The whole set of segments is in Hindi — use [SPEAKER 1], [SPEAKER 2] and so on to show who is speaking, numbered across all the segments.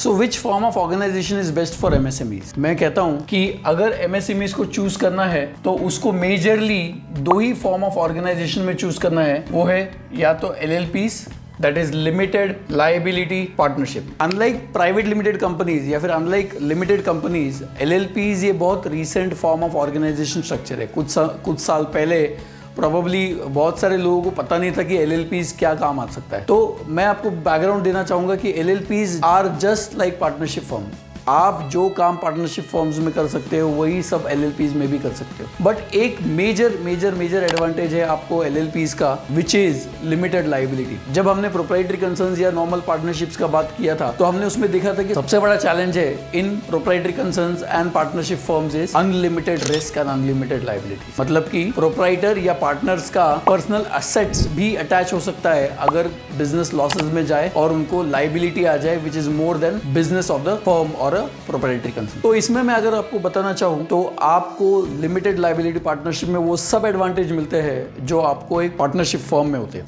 [SPEAKER 1] So which form of organisation is best for MSMEs? मैं कहता हूं कि अगर एमएसएमईज को चूज करना है तो उसको मेजरली 2 ही फॉर्म ऑफ ऑर्गेनाइजेशन में चूज करना है। वो है या तो LLPs, that is limited liability partnership. Unlike private limited companies या फिर अनलाइक लिमिटेड कंपनीज, एलएलपीज ये बहुत recent form of organisation structure है। कुछ साल पहले प्रोबेबली बहुत सारे लोगों को पता नहीं था कि एलएलपीज क्या काम आ सकता है। तो मैं आपको बैकग्राउंड देना चाहूंगा कि LLPs are just like partnership firm. आप जो काम पार्टनरशिप फर्म्स में कर सकते हो वही सब एलएलपीज में भी कर सकते हो। बट एक मेजर एडवांटेज है आपको एलएलपीज का, विच इज लिमिटेड लाइबिलिटी। जब हमने प्रोप्राइटरी कंसर्न्स या नॉर्मल पार्टनरशिप्स का बात किया था तो हमने उसमें देखा था कि सबसे बड़ा चैलेंज है in proprietary concerns and partnership firms is unlimited risk and unlimited liability. मतलब कि प्रोप्राइटर या पार्टनर्स का पर्सनल असेट्स भी अटैच हो सकता है अगर बिजनेस लॉसेज में जाए और उनको लाइबिलिटी आ जाए which is more than business of the firm और प्रोप्राइटरी कंसर्न। तो इसमें मैं अगर आपको बताना चाहूं तो आपको लिमिटेड लायबिलिटी पार्टनरशिप में वो सब एडवांटेज मिलते हैं जो आपको एक पार्टनरशिप फर्म में होते हैं।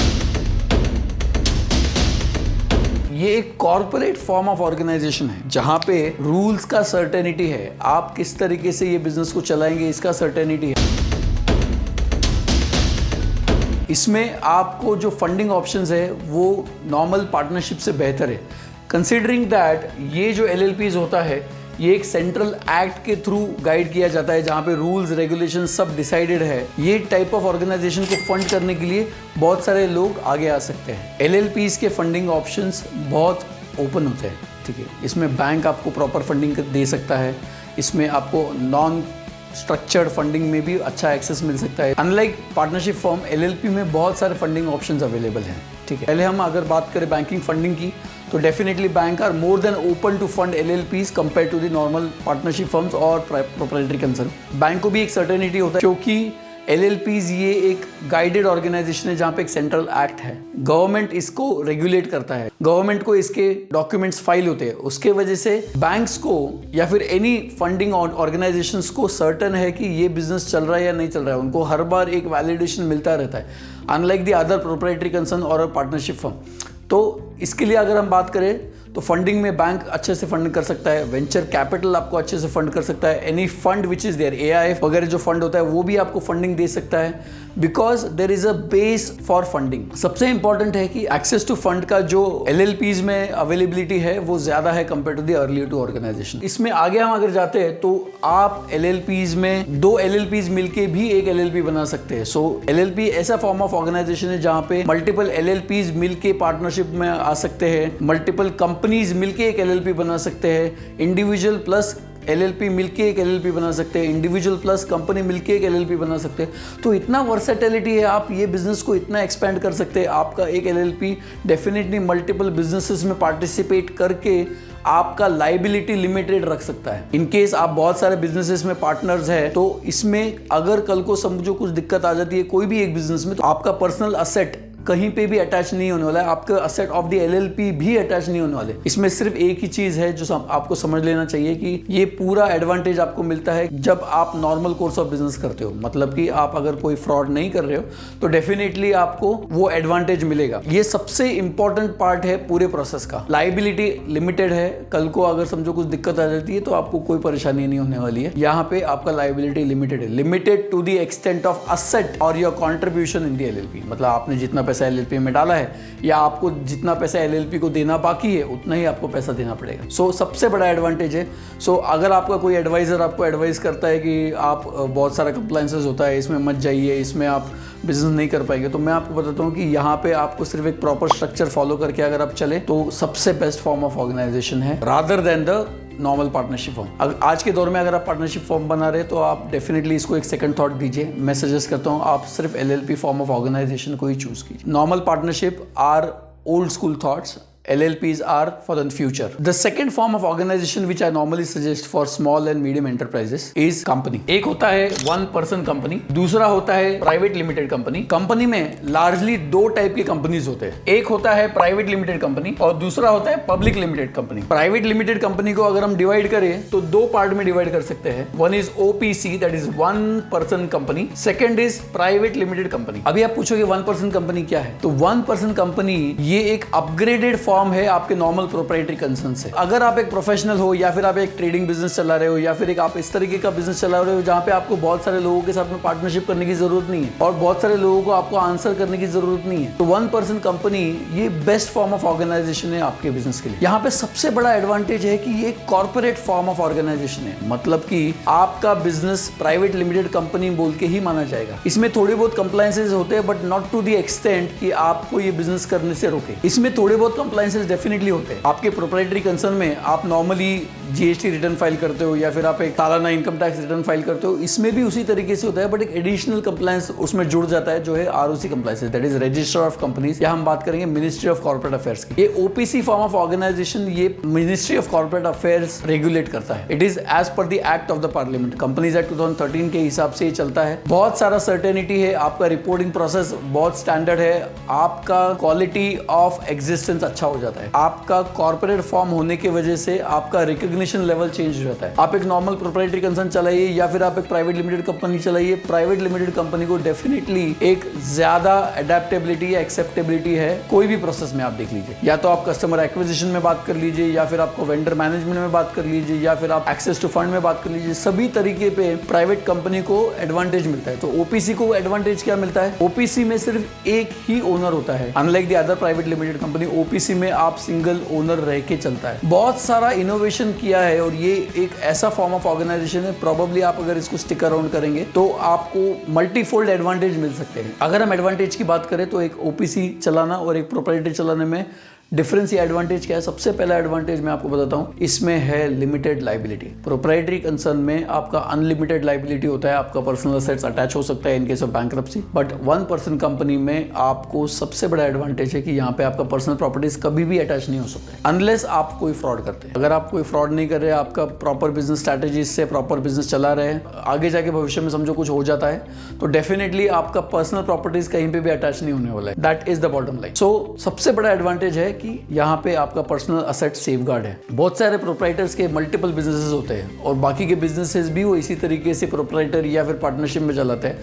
[SPEAKER 1] ये एक कॉर्पोरेट फॉर्म ऑफ ऑर्गेनाइजेशन है जहां पे रूल्स का सर्टेनिटी है। आप किस तरीके से ये बिजनेस को चलाएंगे इसका सर्टेनिटी है। इसमें आपको जो फंडिंग ऑप्शंस है वो नॉर्मल पार्टनरशिप से बेहतर है। कंसिडरिंग दैट ये जो एलएलपीज होता है ये एक सेंट्रल एक्ट के थ्रू गाइड किया जाता है जहाँ पे रूल्स रेगुलेशन सब डिसाइडेड है। ये टाइप ऑफ ऑर्गेनाइजेशन को फंड करने के लिए बहुत सारे लोग आगे आ सकते हैं। एलएलपीज के फंडिंग ऑप्शंस बहुत ओपन होते हैं, ठीक है। इसमें बैंक आपको प्रॉपर फंडिंग दे सकता है। इसमें आपको नॉन स्ट्रक्चर्ड फंडिंग में भी अच्छा एक्सेस मिल सकता है। अनलाइक पार्टनरशिप फर्म, एलएलपी में बहुत सारे फंडिंग ऑप्शंस अवेलेबल हैं, ठीक है। पहले हम अगर बात करें बैंकिंग फंडिंग की तो definitely bank are more than open to fund LLPs compared to the normal partnership firms और प्रोप्राइटरी कंसर्न। बैंक को भी एक सर्टेनिटी होता है क्योंकि एलएलपीज ये एक गाइडेड ऑर्गेनाइजेशन है जहाँ पे एक सेंट्रल एक्ट है। गवर्नमेंट इसको रेगुलेट करता है, गवर्नमेंट को इसके डॉक्यूमेंट्स फाइल होते हैं। उसके वजह से बैंक्स को या फिर एनी फंडिंग ऑर्गेनाइजेशंस को सर्टन है कि ये बिजनेस चल रहा है या नहीं चल रहा है। उनको हर बार एक वैलिडेशन मिलता रहता है, unlike the other proprietary concern और पार्टनरशिप फर्म। तो इसके लिए अगर हम बात करें तो फंडिंग में बैंक अच्छे से फंड कर सकता है, वेंचर कैपिटल आपको अच्छे से फंड कर सकता है, any fund which is there, AIF वगैरह जो फंड होता है वो भी आपको फंडिंग दे सकता है because there is a base for funding. सबसे इंपॉर्टेंट है कि एक्सेस टू फंड का जो एलएलपीज में अवेलेबिलिटी है वो ज्यादा है compared to the earlier two organisation. इसमें आगे हम अगर जाते हैं तो आप एलएलपीज में 2 एलएलपीज मिलके भी एक एलएलपी बना सकते हैं। सो एलएलपी ऐसा फॉर्म ऑफ ऑर्गेनाइजेशन है जहां पे मल्टीपल एलएलपीज मिलके पार्टनरशिप में आ सकते हैं, मल्टीपल कंपनीज मिलके एक एलएलपी बना सकते हैं, इंडिविजुअल प्लस एलएलपी मिलके एक एलएलपी बना सकते हैं, इंडिविजुअल प्लस कंपनी मिलके एक एलएलपी बना सकते हैं। तो इतना वर्सेटिलिटी है, आप ये बिजनेस को इतना एक्सपेंड कर सकते हैं। आपका एक एलएलपी डेफिनेटली मल्टीपल बिजनेसेस में पार्टिसिपेट करके आपका लाइबिलिटी लिमिटेड रख सकता है। इन केस आप बहुत सारे बिजनेसेस में पार्टनर्स है तो इसमें अगर कल को समझो कुछ दिक्कत आ जाती है कोई भी एक बिजनेस में तो आपका पर्सनल असेट कहीं पे भी अटैच नहीं होने वाला है, आपका असेट ऑफ द एलएलपी भी अटैच नहीं होने वाले। इसमें सिर्फ एक ही चीज है जो आपको समझ लेना चाहिए कि ये पूरा एडवांटेज आपको मिलता है जब आप नॉर्मल कोर्स ऑफ बिजनेस करते हो। मतलब कि आप अगर कोई फ्रॉड नहीं कर रहे हो तो डेफिनेटली आपको वो एडवांटेज मिलेगा। ये सबसे इंपॉर्टेंट पार्ट है पूरे प्रोसेस का। लाइबिलिटी लिमिटेड है, कल को अगर समझो कुछ दिक्कत आ जाती है तो आपको कोई परेशानी नहीं होने वाली है। यहाँ पे आपका लाइबिलिटी लिमिटेड है, limited to the extent of asset और your contribution in the LLP. मतलब आपने जितना पैसा एलएलपी में डाला है या आपको जितना पैसा एलएलपी को देना बाकी है उतना ही आपको पैसा देना पड़ेगा। सो सबसे बड़ा एडवांटेज है। सो अगर आपका कोई एडवाइजर आपको एडवाइस करता है कि आप बहुत सारा कंप्लायंसेस होता है इसमें मत जाइए, इसमें आप बिजनेस नहीं कर पाएंगे, तो मैं आपको बताता हूँ कि यहाँ पे आपको सिर्फ एक प्रॉपर स्ट्रक्चर फॉलो करके अगर आप चले तो सबसे बेस्ट फॉर्म ऑफ ऑर्गेनाइजेशन है rather than the normal partnership form. आज के दौर में अगर आप पार्टनरशिप फॉर्म बना रहे तो आप डेफिनेटली इसको एक सेकंड थॉट दीजिए। मैं सजेस्ट करता हूँ आप सिर्फ एलएलपी फॉर्म ऑफ ऑर्गेनाइजेशन को ही चूज कीजिए। Normal partnership are old school thoughts, LLPs are for the future. The second form of organization which I normally suggest for small and medium enterprises is company. एक होता है one person company, दूसरा होता है private limited company. कंपनी में largely 2 टाइप के कंपनीज होते हैं। एक होता है private limited company और दूसरा होता है public limited company. Private limited company को अगर हम डिवाइड करें तो 2 पार्ट में डिवाइड कर सकते हैं। One is OPC, that is one person company. Second is private limited company. अभी आप पूछोगे one person company क्या है? तो one person company ये एक upgraded फॉर्म है आपके नॉर्मल प्रोप्राइटरी कंसर्न से। अगर आप एक प्रोफेशनल हो या फिर आप एक ट्रेडिंग बिजनेस चला रहे हो या फिर एक आप इस तरीके का बिजनेस चला रहे हो जहाँ पे आपको बहुत सारे लोगों के साथ में पार्टनरशिप करने की जरूरत नहीं है और बहुत सारे लोगों को आपको आंसर करने की जरूरत नहीं है, तो 1% कंपनी ये बेस्ट फॉर्म ऑफ ऑर्गेनाइजेशन है आपके बिजनेस के लिए। यहाँ पे सबसे बड़ा एडवांटेज है कि ये कॉर्पोरेट फॉर्म ऑफ ऑर्गेनाइजेशन है, मतलब कि आपका बिजनेस प्राइवेट लिमिटेड कंपनी बोल के ही माना जाएगा। इसमें थोड़े बहुत कंप्लायंसेस होते हैं but not to the extent कि आपको ये बिजनेस करने से रोके। इसमें थोड़े बहुत कंप्लायंसेस डेफिनेटली होते हैं। आपके प्रोप्राइटरी कंसर्न में आप नॉर्मली जीएसटी रिटर्न फाइल करते हो या फिर आप एक सालाना इनकम टैक्स रिटर्न फाइल करते हो, इसमें भी उसी तरीके से होता है बट एक एडिशनल कंप्लायंस उसमें जुड़ जाता है जो है ROC compliance, that is register of companies, या हम बात करेंगे मिनिस्ट्री ऑफ कॉर्पोरेट अफेयर्स की। ये ओपीसी फॉर्म ऑफ ऑर्गेनाइजेशन ये ministry of corporate affairs regulate करता है। It is as per the act of the parliament, companies act 2013 के हिसाब से ये चलता है। बहुत सारा सर्टेनिटी है, आपका रिपोर्टिंग प्रोसेस बहुत स्टैंडर्ड है, आपका क्वालिटी ऑफ एग्जिस्टेंस अच्छा हो जाता है, आपका कॉर्पोरेट फॉर्म होने की वजह से आपका रिकॉग्निशन लेवल चेंज हो जाता है। आप एक नॉर्मल प्रोप्राइटरी कंसर्न चलाइए या फिर आप एक प्राइवेट लिमिटेड कंपनी चलाइए, प्राइवेट लिमिटेड कंपनी को डेफिनेटली एक ज्यादा अडेप्टेबिलिटी या एक्सेप्टेबिलिटी है कोई भी प्रोसेस में। आप देख लीजिए, या तो आप कस्टमर एक्विजिशन में बात कर लीजिए या फिर आपको वेंडर मैनेजमेंट में बात कर लीजिए या फिर आप एक्सेस टू फंड में बात कर लीजिए, सभी तरीके पे प्राइवेट कंपनी को एडवांटेज मिलता है। तो ओपीसी को एडवांटेज क्या मिलता है? ओपीसी में सिर्फ एक ही ओनर होता है, unlike the other private limited company. OPC में आप सिंगल ओनर रह के चलता है। बहुत सारा इनोवेशन किया है और ये एक ऐसा फॉर्म ऑफ ऑर्गेनाइजेशन है, प्रोबेबली आप अगर इसको स्टिक अराउंड करेंगे तो आपको मल्टीफोल्ड एडवांटेज मिल सकते हैं। अगर हम एडवांटेज की बात करें तो एक ओपीसी चलाना और एक प्रोप्राइटरी चलाने में डिफरेंस या एडवांटेज क्या है? सबसे पहला एडवांटेज मैं आपको बताता हूं, इसमें है लिमिटेड लाइबिलिटी। प्रोप्राइटरी कंसर्न में आपका अनलिमिटेड लाइबिलिटी होता है, आपका पर्सनल असेट्स अटैच हो सकता है in case of bankruptcy. But 1% company में आपको सबसे बड़ा एडवांटेज है कि यहाँ पे आपका पर्सनल प्रॉपर्टीज कभी भी अटैच नहीं हो सकते अनलेस आप कोई फ्रॉड करते हैं। अगर आप कोई फ्रॉड नहीं कर रहे, आपका प्रॉपर बिजनेस स्ट्रैटेजी से प्रॉपर बिजनेस चला रहे हैं, आगे जाके भविष्य में समझो कुछ हो जाता है तो डेफिनेटली आपका पर्सनल प्रॉपर्टीज कहीं पे भी अटैच नहीं होने वाला है। That is the bottom line. So सबसे बड़ा एडवांटेज है कि यहाँ पे आपका पर्सनल असेट सेफगार्ड है। बहुत सारे प्रोप्राइटर्स के मल्टीपल बिजनेसेस होते हैं और बाकी के बिजनेसेस भी वो इसी तरीके से प्रोप्राइटर या फिर पार्टनरशिप में चलाते हैं।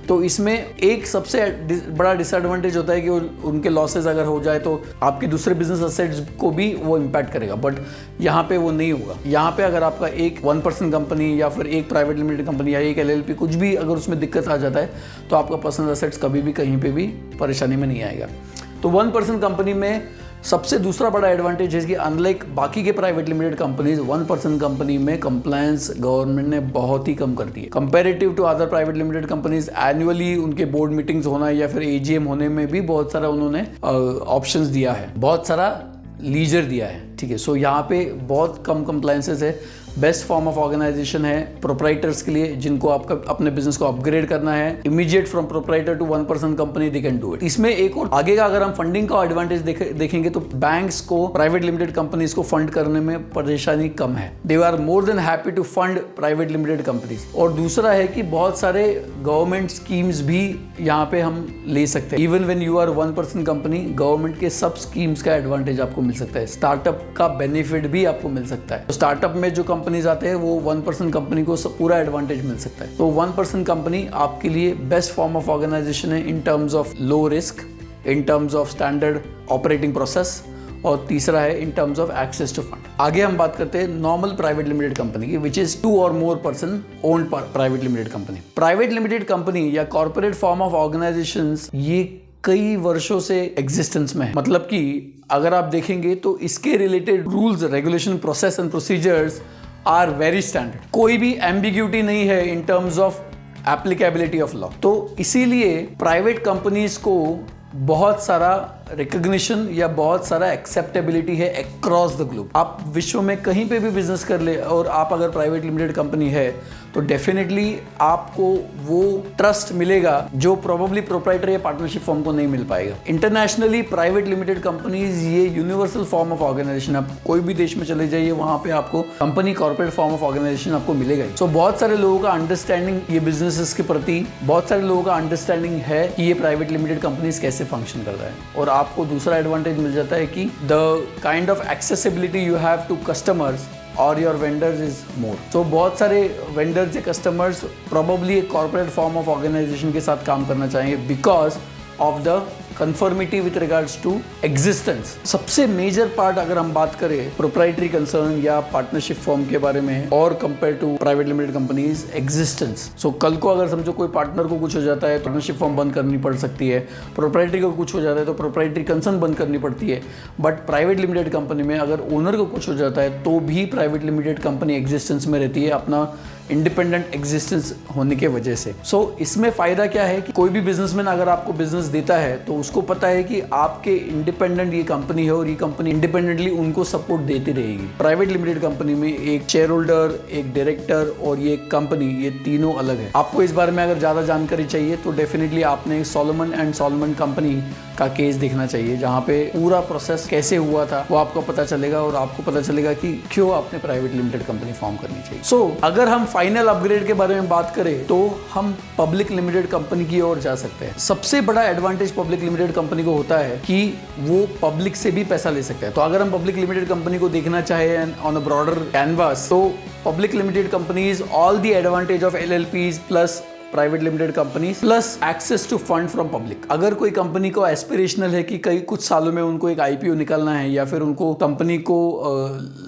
[SPEAKER 1] तो इसमें एक सबसे बड़ा डिसएडवांटेज होता है कि उनके लॉसेस अगर हो जाए तो आपके दूसरे बिजनेस असेट्स को भी वो इम्पैक्ट करेगा, बट यहाँ पे वो नहीं होगा। यहाँ पे अगर आपका एक 1% कंपनी या फिर एक प्राइवेट लिमिटेड कंपनी या एक एलएलपी कुछ भी अगर उसमें दिक्कत आ जाता है तो आपका पर्सनल असेट्स कभी भी कहीं पे भी परेशानी में नहीं आएगा। तो 1% कंपनी में सबसे दूसरा बड़ा एडवांटेज है कि अनलाइक बाकी के प्राइवेट लिमिटेड कंपनीज, 1% कंपनी में कंप्लायंस गवर्नमेंट ने बहुत ही कम कर दी है comparative to other private limited companies. Annually उनके बोर्ड मीटिंग्स होना या फिर एजीएम होने में भी बहुत सारा उन्होंने ऑप्शंस दिया है, बहुत सारा लीजर दिया है। ठीक है, सो यहाँ पे बहुत कम कंप्लायंसेस है। बेस्ट फॉर्म ऑफ ऑर्गेनाइजेशन है प्रोप्राइटर्स के लिए जिनको आपका अपने बिजनेस को अपग्रेड करना है। Immediate from proprietor to 1% company they can do it. इसमें एक और आगे का अगर हम फंडिंग का एडवांटेज देखेंगे तो बैंक्स को प्राइवेट लिमिटेड कंपनीज को फंड करने में परेशानी कम है। They are more than happy to fund private limited companies. और दूसरा है कि बहुत सारे गवर्नमेंट स्कीम्स भी यहाँ पे हम ले सकते हैं। Even when you are 1% company, government के सब स्कीम्स का एडवांटेज आपको मिल सकता है, स्टार्टअप का बेनिफिट भी आपको मिल सकता है। तो स्टार्टअप में जो कंपनीज आते हैं वो 1% कंपनी को पूरा एडवांटेज मिल सकता है। तो 1% कंपनी आपके लिए बेस्ट फॉर्म ऑफ ऑर्गेनाइजेशन है in terms of low risk, in terms of standard operating process, और तीसरा है in terms of access to fund. आगे हम बात करते हैं नॉर्मल प्राइवेट लिमिटेड कंपनी की, विच इज 2 और more person owned private limited company. Private limited company या कॉर्पोरेट फॉर्म ऑफ ऑर्गेनाइजेशंस ये कई वर्षों से एग्जिस्टेंस में है। मतलब कि अगर आप देखेंगे तो इसके related rules, regulation, process and procedures are very standard. कोई भी एम्बिग्यूटी नहीं है in terms of applicability of law. तो इसीलिए प्राइवेट कंपनीज को बहुत सारा रिकॉग्निशन या बहुत सारा एक्सेप्टेबिलिटी है अक्रॉस द ग्लोब। आप विश्व में कहीं पे भी बिजनेस कर ले और आप अगर प्राइवेट लिमिटेड कंपनी है तो डेफिनेटली आपको वो ट्रस्ट मिलेगा जो प्रोबेबली प्रोप्राइटर या पार्टनरशिप फॉर्म को नहीं मिल पाएगा। इंटरनेशनली प्राइवेट लिमिटेड कंपनीज ये यूनिवर्सल फॉर्म ऑफ ऑर्गेनाइजेशन, आप कोई भी देश में चले जाइए वहां पे आपको company corporate form of organization आपको मिलेगा ही। सो बहुत सारे लोगों का अंडरस्टैंडिंग ये बिजनेसेस के प्रति, बहुत सारे लोगों का अंडरस्टैंडिंग है कि ये प्राइवेट लिमिटेड कंपनीज कैसे फंक्शन कर रहा है। और आपको दूसरा एडवांटेज मिल जाता है कि the kind of accessibility you have to customers और योर वेंडर्स इज मोर। तो बहुत सारे वेंडर्स या कस्टमर्स प्रोबेबली एक कॉर्पोरेट फॉर्म ऑफ ऑर्गेनाइजेशन के साथ काम करना चाहेंगे because of the conformity with regards to existence. सबसे मेजर पार्ट अगर हम बात करें प्रोप्राइटरी कंसर्न या पार्टनरशिप फॉर्म के बारे में और compare to private limited companies, existence. So कल को अगर समझो कोई पार्टनर को कुछ हो जाता है तो पार्टनरशिप फॉर्म बंद करनी पड़ सकती है, प्रोप्राइटरी को कुछ हो जाता है तो प्रोप्राइटरी कंसर्न बंद करनी पड़ती है। बट प्राइवेट लिमिटेड कंपनी में अगर ओनर को कुछ हो जाता है तो भी प्राइवेट लिमिटेड कंपनी एग्जिस्टेंस में रहती है, अपना इंडिपेंडेंट एग्जिस्टेंस होने के वजह से। सो इसमें फायदा क्या है कि कोई भी बिजनेसमैन अगर आपको बिजनेस देता है तो उसको पता है कि आपके इंडिपेंडेंट ये कंपनी है और ये कंपनी इंडिपेंडेंटली उनको सपोर्ट देती रहेगी। प्राइवेट लिमिटेड कंपनी में एक शेयर होल्डर, एक डायरेक्टर और ये कंपनी, ये तीनों अलग है। आपको इस बारे में अगर ज्यादा जानकारी चाहिए तो डेफिनेटली आपने सॉलोमन एंड सॉलोमन कंपनी का केस देखना चाहिए, जहाँ पे पूरा प्रोसेस कैसे हुआ था वो आपको पता चलेगा और आपको पता चलेगा कि क्यों आपने प्राइवेट लिमिटेड कंपनी फॉर्म करनी चाहिए। सो अगर हम फाइनल अपग्रेड के बारे में बात करें तो हम पब्लिक लिमिटेड कंपनी की ओर जा सकते हैं। सबसे बड़ा एडवांटेज पब्लिक लिमिटेड कंपनी को होता है कि वो पब्लिक से भी पैसा ले सकते हैं। तो अगर हम पब्लिक लिमिटेड कंपनी को देखना चाहे ऑन अ ब्रॉडर कैनवास, तो public limited companies all the advantage of LLPs plus private limited company plus access to fund from public. अगर कोई कंपनी को एस्पिरेशनल है कि कई कुछ सालों में उनको एक IPO निकालना है या फिर उनको कंपनी को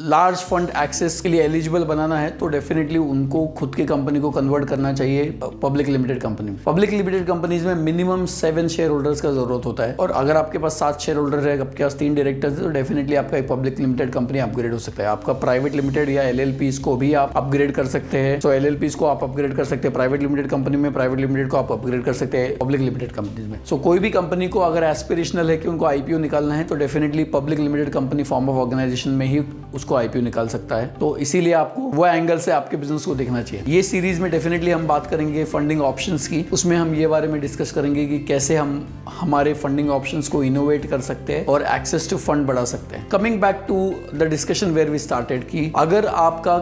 [SPEAKER 1] लार्ज फंड एक्सेस के लिए एलिजिबल बनाना है तो डेफिनेटली उनको खुद की कंपनी को कन्वर्ट करना चाहिए पब्लिक लिमिटेड कंपनी में। पब्लिक लिमिटेड कंपनीज में मिनिमम 7 शेयर होल्डर्स का जरूरत होता है और अगर आपके पास 7 शेयर होल्डर है, आपके पास 3 डायरेक्टर्स है तो डेफिनेटली आपका एक पब्लिक लिमिटेड कंपनी अपग्रेड हो सकता है। आपका प्राइवेट लिमिटेड या LLPs को भी आप अपग्रेड कर सकते हैं। तो LLPs को आप अपग्रेड कर सकते हैं प्राइवेट लिमिटेड कंपनी में, प्राइवेट लिमिटेड को आप अपग्रेड कर सकते हैं पब्लिक लिमिटेड कंपनीज में। सो कोई भी कंपनी को अगर एस्पिरेशनल है कि उनको IPO निकालना है तो definitely public limited company form of organisation में ही उसको IPO निकाल सकता है। तो इसीलिए आपको वो एंगल से आपके बिजनेस को देखना चाहिए। ये सीरीज में डेफिनेटली हम बात करेंगे फंडिंग ऑप्शंस की। उसमें हम ये बारे में डिस्कस करेंगे कि कैसे हम हमारे फंडिंग ऑप्शंस को इनोवेट कर सकते हैं और एक्सेस टू फंड बढ़ा सकते हैं। Coming back to the discussion where we started कि अगर आपका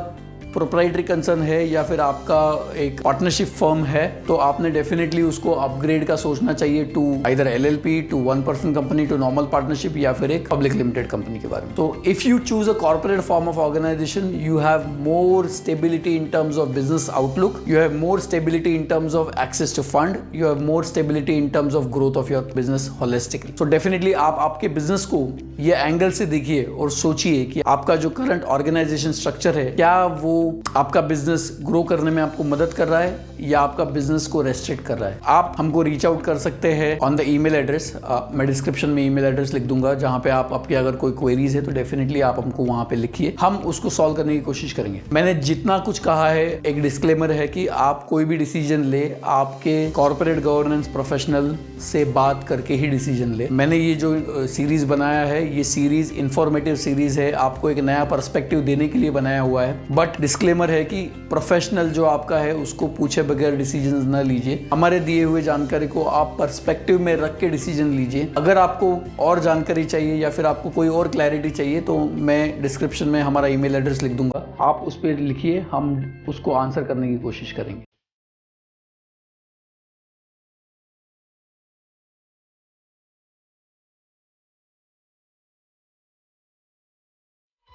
[SPEAKER 1] प्रोप्राइटरी कंसर्न है या फिर आपका एक पार्टनरशिप फर्म है तो आपने डेफिनेटली उसको अपग्रेड का सोचना चाहिए to either LLP, to 1 person company, to normal partnership या फिर एक पब्लिक लिमिटेड कंपनी के बारे में। तो if you choose a corporate form of organization you have more stability in terms of business outlook, you have more stability in terms of access to fund, you have more stability in terms of growth of your business holistically. So definitely आप आपके बिजनेस को ये एंगल से देखिए और सोचिए कि आपका जो करंट ऑर्गेनाइजेशन स्ट्रक्चर है क्या वो आपका बिजनेस ग्रो करने में आपको मदद कर रहा है या आपका बिजनेस को रेस्ट्रिक्ट कर रहा है। आप हमको रीच आउट कर सकते हैं ऑन द ईमेल एड्रेस। मैं डिस्क्रिप्शन में ईमेल एड्रेस लिख दूंगा जहां पे आप आपके अगर कोई क्वेरीज है तो डेफिनेटली आप हमको वहां पे लिखिए, हम उसको सॉल्व करने की कोशिश करेंगे। मैंने जितना कुछ कहा है एक डिस्क्लेमर है कि आप कोई भी डिसीजन ले आपके कॉर्पोरेट गवर्नेंस प्रोफेशनल से बात करके ही डिसीजन ले। मैंने ये जो सीरीज बनाया है ये सीरीज इंफॉर्मेटिव सीरीज है, आपको एक नया पर्सपेक्टिव देने के लिए बनाया हुआ है। बट डिस्क्लेमर है कि प्रोफेशनल जो आपका है उसको पूछे बगैर डिसीजन न लीजिए। हमारे दिए हुए जानकारी को आप पर्सपेक्टिव में रख के डिसीजन लीजिए। अगर आपको और जानकारी चाहिए या फिर आपको कोई और क्लैरिटी चाहिए तो मैं डिस्क्रिप्शन में हमारा ईमेल एड्रेस लिख दूंगा, आप उस पर लिखिए, हम उसको आंसर करने की कोशिश करेंगे।